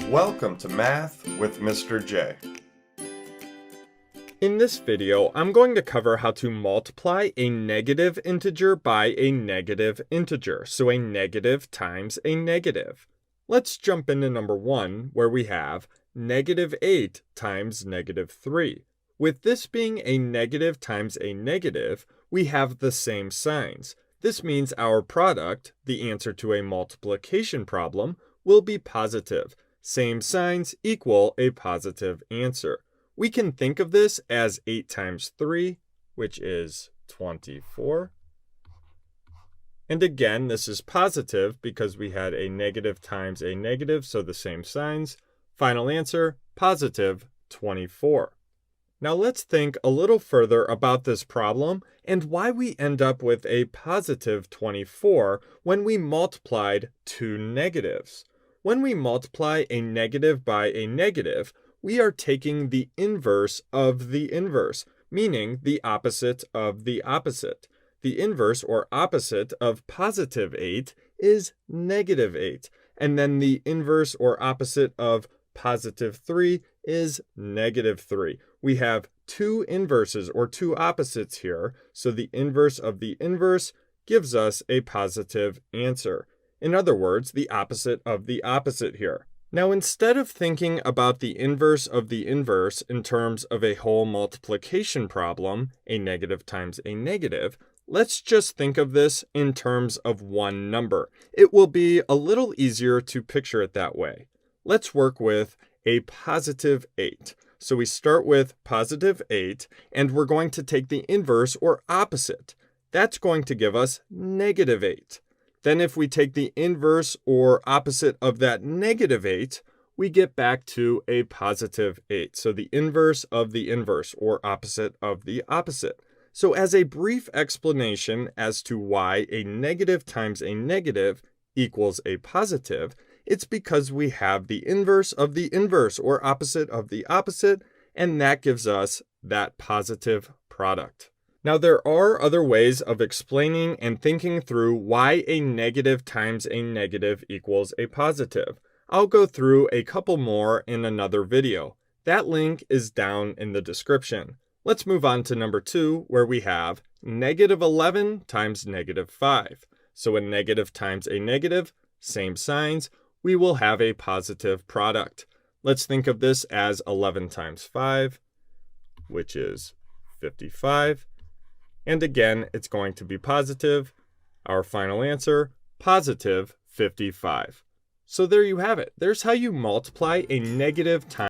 Welcome to Math with Mr. J. In this video, I'm going to cover how to multiply a negative integer by a negative integer, so a negative times a negative. Let's jump into number 1, where we have negative 8 times negative 3. With this being a negative times a negative, we have the same signs. This means our product, the answer to a multiplication problem, will be positive. Same signs equal a positive answer. We can think of this as 8 times 3, which is 24. And again, this is positive because we had a negative times a negative, so the same signs. Final answer, positive 24. Now let's think a little further about this problem and why we end up with a positive 24 when we multiplied two negatives. When we multiply a negative by a negative, we are taking the inverse of the inverse, meaning the opposite of the opposite. The inverse or opposite of positive 8 is negative 8, and then the inverse or opposite of positive 3 is negative 3. We have two inverses or two opposites here, so the inverse of the inverse gives us a positive answer. In other words, the opposite of the opposite here. Now, instead of thinking about the inverse of the inverse in terms of a whole multiplication problem, a negative times a negative, let's just think of this in terms of one number. It will be a little easier to picture it that way. Let's work with a positive 8. So we start with positive 8, and we're going to take the inverse or opposite. That's going to give us negative 8. Then if we take the inverse or opposite of that negative 8, we get back to a positive 8. So the inverse of the inverse or opposite of the opposite. So as a brief explanation as to why a negative times a negative equals a positive, it's because we have the inverse of the inverse or opposite of the opposite, and that gives us that positive product. Now, there are other ways of explaining and thinking through why a negative times a negative equals a positive. I'll go through a couple more in another video. That link is down in the description. Let's move on to number 2, where we have negative 11 times negative 5. So a negative times a negative, same signs, we will have a positive product. Let's think of this as 11 times 5, which is 55. And again, it's going to be positive. Our final answer, positive 55. So there you have it. There's how you multiply a negative times